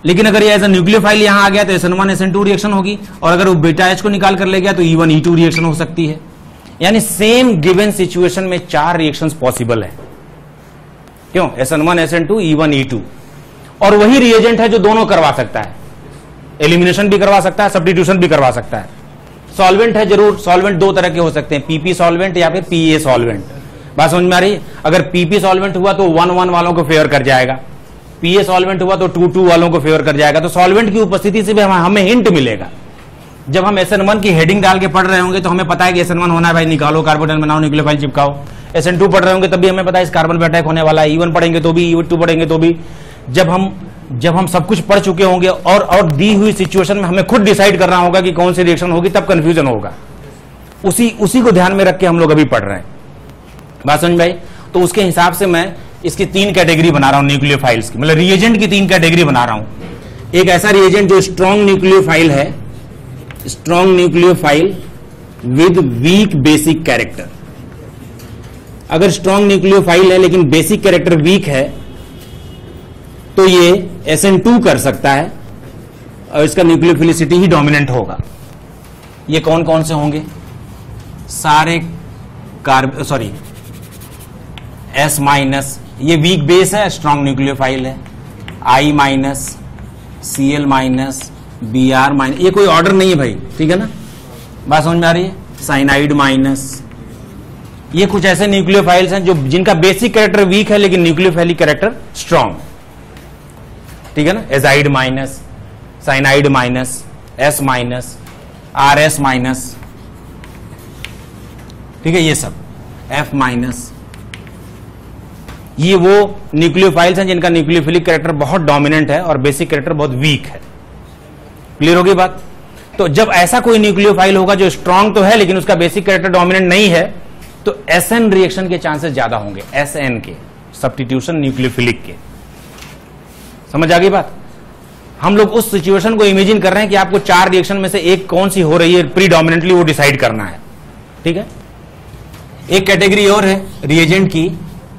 A: लेकिन अगर ये एज अ न्यूक्लियोफाइल यहां आ गया तो SN1 SN2 रिएक्शन होगी, और अगर वो बीटा H को निकाल कर ले गया तो E1 E2 रिएक्शन हो सकती है। यानी सेम गिवन सिचुएशन में 4 रिएक्शंस पॉसिबल है। क्यों? SN1 SN2 E1 E2, और वही रिएजेंट है जो दोनों करवा सकता है, एलिमिनेशन भी करवा सकता है, सब्स्टिट्यूशन भी करवा सकता है। सॉल्वेंट है जरूर, सॉल्वेंट 2 तरह के हो सकते हैं, PP सॉल्वेंट या फिर PA सॉल्वेंट। बात समझ में आ रही है? अगर PP सॉल्वेंट हुआ तो 1-1 वालों को फेवर कर जाएगा, PA सॉल्वेंट हुआ तो 2-2 वालों को फेवर कर जाएगा। तो सॉल्वेंट की उपस्थिति से भी हमें हिंट मिलेगा। जब हम SN1 की हेडिंग डाल के पढ़ रहे होंगे तो हमें पता है कि SN1 होना है, भाई निकालो, कार्बोनेट बनाओ, न्यूक्लियोफाइल चिपकाओ। SN2 पढ़ रहे होंगे तब भी हमें पता है इस कार्बन पर अटैक होने वाला है। E1 पढ़ेंगे तो भी, E2 पढ़ेंगे तो भी। जब हम सब कुछ पढ़ चुके होंगे और दी हुई सिचुएशन में हमें खुद डिसाइड करना होगा कि कौन सी रिएक्शन होगी, तब कंफ्यूजन होगा। उसी को ध्यान में रख के हम लोग अभी पढ़ रहे हैं। बात समझ भाई? तो उसके हिसाब से मैं इसकी 3 कैटेगरी बना रहा हूं न्यूक्लियोफाइल्स की, मतलब रिएजेंट की 3 कैटेगरी बना रहा हूं। एक ऐसा रिएजेंट जो स्ट्रॉन्ग न्यूक्लियोफाइल है, strong nucleophile with weak basic character. अगर स्ट्रॉन्ग न्यूक्लियोफाइल है लेकिन बेसिक कैरेक्टर वीक है तो ये SN2 कर सकता है और इसका न्यूक्लियोफिलिसिटी ही डोमिनेंट होगा। ये कौन कौन से होंगे? सारे S-, ये वीक बेस है, स्ट्रॉन्ग न्यूक्लियोफाइल है। I-, Cl-, Br-, ये कोई ऑर्डर नहीं है भाई, ठीक है ना? बात समझ में आ रही है? साइनाइड माइनस, ये कुछ ऐसे न्यूक्लियोफाइल्स हैं जो जिनका बेसिक कैरेक्टर वीक है लेकिन न्यूक्लियोफाइलिक कैरेक्टर स्ट्रॉन्ग, ठीक है ना? Azide minus, cyanide minus, S-, RS-, ठीक है, ये सब F-, ये वो न्यूक्लियोफाइल्स हैं जिनका न्यूक्लियोफिलिक कैरेक्टर बहुत डोमिनेंट है और बेसिक कैरेक्टर बहुत वीक है। क्लियर होगी बात? तो जब ऐसा कोई न्यूक्लियोफाइल होगा जो स्ट्रॉन्ग तो है लेकिन उसका बेसिक कैरेक्टर डोमिनेंट नहीं है तो SN रिएक्शन के चांसेस ज्यादा होंगे, SN के, सब्स्टिट्यूशन न्यूक्लियोफिलिक के। समझ आ गई बात? हम लोग उस सिचुएशन को इमेजिन कर रहे हैं कि आपको 4 रिएक्शन में से एक कौन सी हो रही है प्रीडोमिनेंटली, वो डिसाइड करना है, ठीक है? एक कैटेगरी और है रिएजेंट की,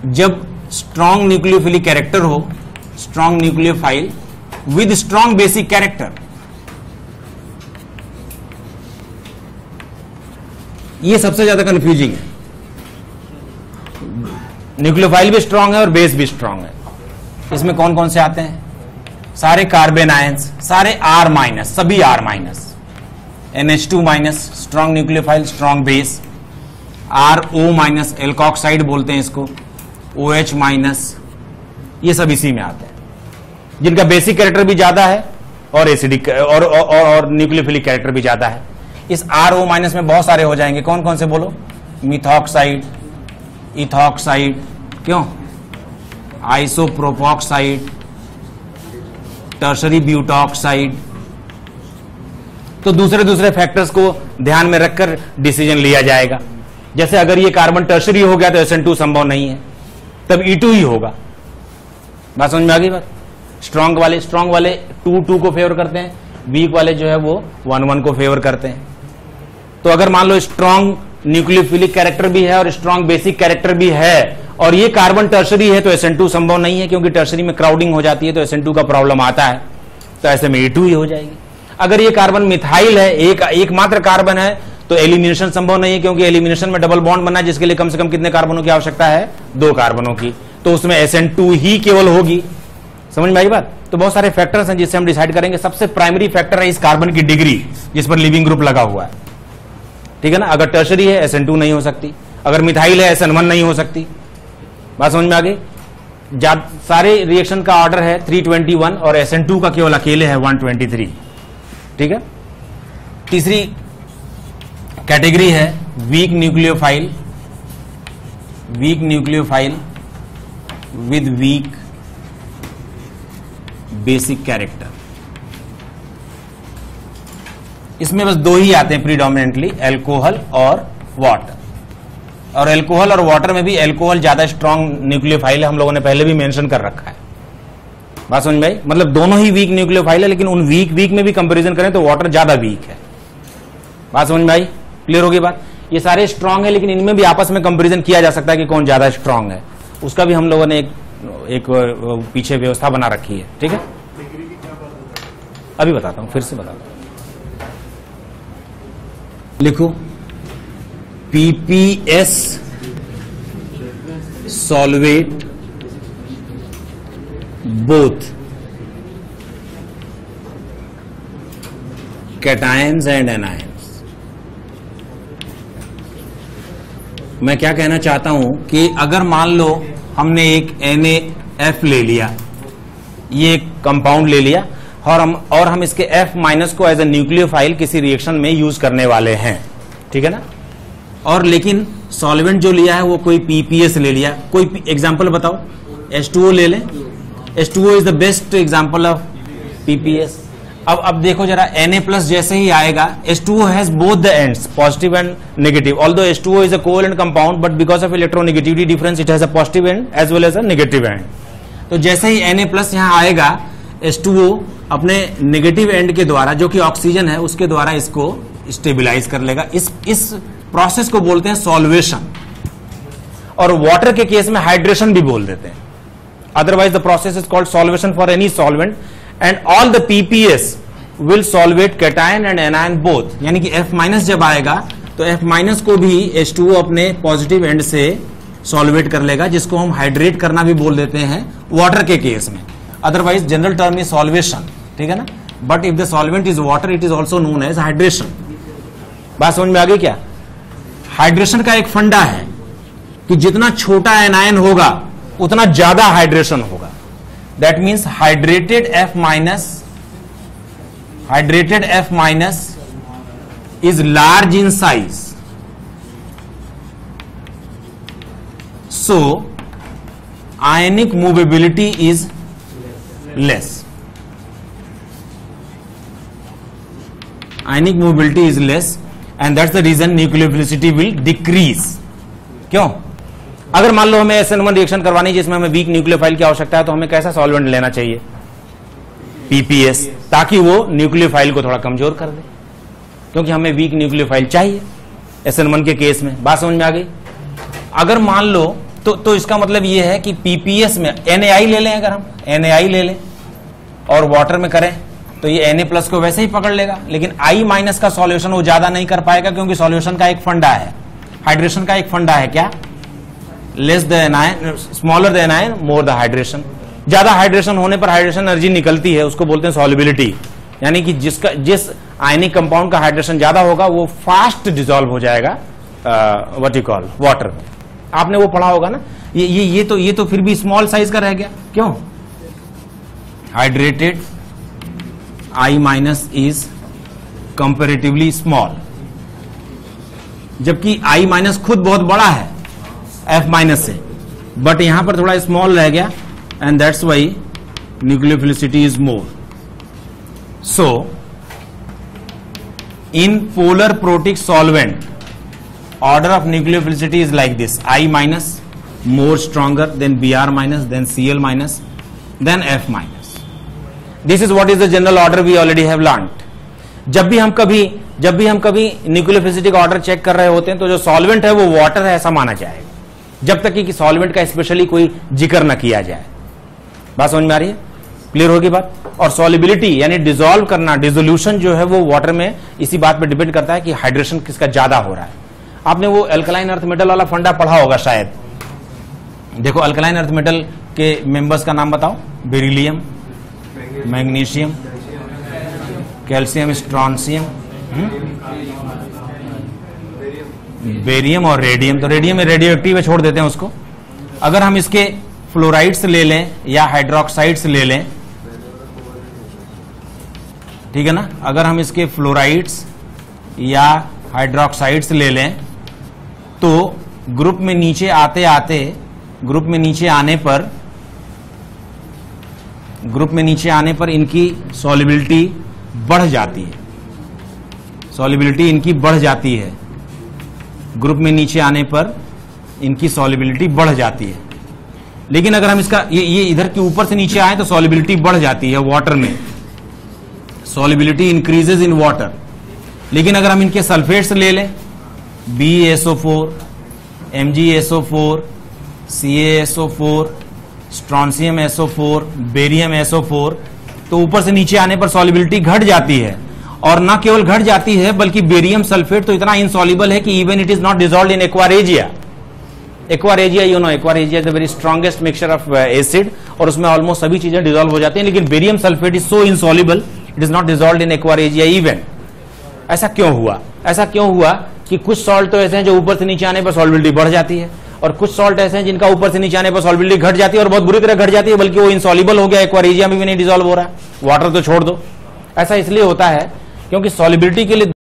A: जब स्ट्रॉन्ग न्यूक्लियोफिलिक कैरेक्टर हो, strong nucleophile with strong basic character. ये सबसे ज्यादा कंफ्यूजिंग है। न्यूक्लियोफाइल भी स्ट्रॉन्ग है और बेस भी स्ट्रॉन्ग है। इसमें कौन कौन से आते हैं? सारे कार्बन आयंस, सारे R-, सभी R-, NH2- strong nucleophile, strong base, RO-, alkoxide बोलते हैं इसको, OH-, ये सब इसी में आते हैं, जिनका बेसिक कैरेक्टर भी ज्यादा है और एसिडिक और न्यूक्लियोफिलिक कैरेक्टर भी ज्यादा है। इस RO- में बहुत सारे हो जाएंगे। कौन कौन से बोलो? मिथॉक्साइड, इथॉक्साइड, क्यों, आइसोप्रोपॉक्साइड, टर्शरी ब्यूटॉक्साइड। तो दूसरे फैक्टर्स को ध्यान में रखकर डिसीजन लिया जाएगा। जैसे अगर ये कार्बन टर्शरी हो गया तो SN2 संभव नहीं है, तब E2 ही होगा। बात समझ में आ गई बात? स्ट्रांग वाले 2 को फेवर करते हैं, वीक वाले जो है वो 1 को फेवर करते हैं। तो अगर मान लो स्ट्रांग न्यूक्लियोफिलिक कैरेक्टर भी है और स्ट्रांग बेसिक कैरेक्टर भी है और ये कार्बन टर्शरी है, तो SN2 संभव नहीं है, क्योंकि टर्शरी में क्राउडिंग हो जाती है, तो SN2 का प्रॉब्लम आता है, तो ऐसे में A2 ही हो जाएगी। अगर ये कार्बन मिथाइल है, एक मात्र कार्बन है, तो एलिमिनेशन संभव नहीं है, क्योंकि एलिमिनेशन में डबल बॉन्ड बनना है, जिसके लिए कम से कम कितने कार्बनों की आवश्यकता है? 2 कार्बनों की, तो उसमें SN2 ही केवल होगी। समझ में आई बात? तो बहुत सारे फैक्टर्स हैं जिससे हम डिसाइड करेंगे। सबसे प्राइमरी फैक्टर है इस कार्बन की डिग्री जिस पर लिविंग ग्रुप लगा हुआ है, ठीक है ना। अगर टर्शरी है SN2 नहीं हो सकती, अगर मिथाइल है SN1 नहीं हो सकती। बात समझ में आ गई? सारे रिएक्शन का ऑर्डर है 321 और SN2 का केवल अकेले है 123, ठीक है। तीसरी कैटेगरी है weak nucleophile with weak basic character. इसमें बस 2 ही आते हैं प्रीडोमिनेंटली, अल्कोहल और वाटर। और अल्कोहल और वाटर में भी अल्कोहल ज्यादा स्ट्रांग न्यूक्लियोफाइल है, हम लोगों ने पहले भी मेंशन कर रखा है। बात समझ में आई? मतलब दोनों ही वीक न्यूक्लियोफाइल है, लेकिन उन वीक में भी कंपैरिजन करें तो वाटर ज्यादा वीक है। बात समझ में आई? क्लियर होगी बात? ये सारे स्ट्रांग है, लेकिन इनमें भी आपस में कंपैरिजन किया जा सकता है कि कौन ज्यादा स्ट्रांग है। उसका भी हम लोगों ने एक पीछे व्यवस्था बना रखी है, ठीक है। अभी बताता हूं, फिर से बताता हूं। लिखो PPS solvate both cations and anions। मैं क्या कहना चाहता हूं कि अगर मान लो हमने एक NaF ले लिया, ये एक कंपाउंड ले लिया, और हम इसके F- को एज ए न्यूक्लियोफाइल किसी रिएक्शन में यूज करने वाले हैं, ठीक है ना। और लेकिन सॉल्वेंट जो लिया है वो कोई PPS ले लिया। कोई एग्जांपल बताओ, H2O ले लें। H2O is the best example of PPS। अब देखो जरा, Na+ जैसे ही आएगा, H2O has both the ends, positive and negative. Although H2O is a covalent compound, but because of electronegativity difference it has a positive end as well as a negative end. तो जैसे ही Na+ यहां आएगा, H2O अपने negative and के द्वारा, जो कि oxygen है, उसके द्वारा इसको स्टेबिलाईज कर लेगा। इस प्रोसेस को बोलते हैं सॉल्वेशन, और वाटर के केस में हाइड्रेशन भी बोल देते हैं। Otherwise the process is called solvation for any solvent, and all the PPS will solvate cation and anion both. यानी कि F- जब आएगा तो F- को भी H2O अपने पॉजिटिव एंड से सॉल्वेट कर लेगा, जिसको हम हाइड्रेट करना भी बोल देते हैं वाटर के केस में। Otherwise general term is solvation, ठीक है ना। But if the solvent is water, it is also known as hydration. बात समझ में आ गई क्या? हाइड्रेशन का एक फंडा है कि जितना छोटा एनायन होगा उतना ज्यादा हाइड्रेशन होगा। That means hydrated F- is large in size, so ionic movability is less. Ionic movability is less, and that's the reason nucleophilicity will decrease. क्यों? अगर मान लो हमें SN1 रिएक्शन करवानी है जिसमें हमें वीक न्यूक्लियोफाइल की आवश्यकता है, तो हमें कैसा सॉल्वेंट लेना चाहिए? PPS, ताकि वो न्यूक्लियोफाइल को थोड़ा कमजोर कर दे, क्योंकि हमें वीक न्यूक्लियोफाइल चाहिए SN1 के केस में। बात समझ में आ गई? अगर मान लो तो इसका मतलब ये है कि PPS में NaI ले लें, अगर हम NaI ले लें और वाटर में करें तो ये Na+ को वैसे ही पकड़ लेगा, लेकिन I- का सॉल्यूशन वो ज्यादा नहीं कर पाएगा, क्योंकि सॉल्यूशन का एक फंडा है, हाइड्रेशन का एक फंडा है, क्या? Less the anion, smaller the anion, more the hydration. ज्यादा हाइड्रेशन होने पर हाइड्रेशन एनर्जी निकलती है, उसको बोलते हैं सॉल्युबिलिटी। यानी कि जिस आयनिक कंपाउंड का हाइड्रेशन ज्यादा होगा वो फास्ट डिसॉल्व हो जाएगा व्हाट यू कॉल वाटर में। आपने वो पढ़ा होगा ना। ये तो फिर भी स्मॉल साइज का रह गया, क्यों? Hydrated I- is comparatively small, जबकि I- खुद बहुत बड़ा है F- से, बट यहां पर थोड़ा स्मॉल रह गया, and that's why nucleophilicity is more. So in polar protic solvent, order of nucleophilicity is like this: I- more stronger, then Br-, then Cl-, then F minus. This is what is the general order we already have learnt. जब भी हम कभी nucleophilicity का order check कर रहे होते हैं तो जो सॉल्वेंट है वो वाटर है ऐसा माना जाएगा, जब तक कि सॉल्वेंट का स्पेशली कोई जिक्र न किया जाए। बात समझ में आ रही है? क्लियर होगी बात? और सॉल्युबिलिटी यानी डिसॉल्व करना, डिसोल्यूशन जो है वो वाटर में इसी बात पे डिपेंड करता है कि हाइड्रेशन किसका ज्यादा हो रहा है। आपने वो अल्कलाइन अर्थ मेटल वाला फंडा पढ़ा होगा शायद। देखो अल्कलाइन अर्थ मेटल के मेंबर्स का नाम बताओ। Beryllium, magnesium, calcium, strontium, barium और रेडियम। तो रेडियम में रेडियो एक्टिव है, छोड़ देते हैं उसको। अगर हम इसके फ्लोराइड्स ले लें या हाइड्रोक्साइड्स ले लें, ठीक है ना, अगर हम इसके फ्लोराइड्स या हाइड्रोक्साइड्स ले लें तो ग्रुप में नीचे आने पर इनकी सॉल्युबिलिटी बढ़ जाती है। सॉल्युबिलिटी इनकी बढ़ जाती है, ग्रुप में नीचे आने पर इनकी सॉल्युबिलिटी बढ़ जाती है। लेकिन अगर हम इसका ये इधर के ऊपर से नीचे आए तो सॉल्युबिलिटी बढ़ जाती है वाटर में, सॉल्युबिलिटी इंक्रीजेज इन वाटर। लेकिन अगर हम इनके सल्फेट्स ले लें, BaSO4, MgSO4, CaSO4, strontium SO4, barium SO4, तो ऊपर से नीचे आने पर सॉल्युबिलिटी घट जाती है। और न केवल घट जाती है बल्कि बेरियम सल्फेट तो इतना इनसॉल्युबल है कि even it is not dissolved in aqua regia. Aqua regia you know, aqua regia is the very strongest mixture of acid और उसमें ऑलमोस्ट सभी चीजें डिसॉल्व हो जाती हैं, लेकिन barium sulphate is so insoluble it is not dissolved in aqua regia even. ऐसा क्यों हुआ? ऐसा क्यों हुआ कि कुछ सॉल्ट तो ऐसे हैं जो ऊपर से नीचे आने पर सॉल्युबिलिटी बढ़ जाती है और कुछ सॉल्ट ऐसे हैं जिनका ऊपर से नीचे आने पर सॉल्युबिलिटी घट जाती है और बहुत बुरी तरह घट जाती है, बल्कि वो इनसॉल्युबल हो गया, एक्वारेजिया में भी नहीं डिसॉल्व हो रहा है, वाटर तो छोड़ दो। ऐसा इसलिए होता है क्योंकि सॉल्युबिलिटी के लिए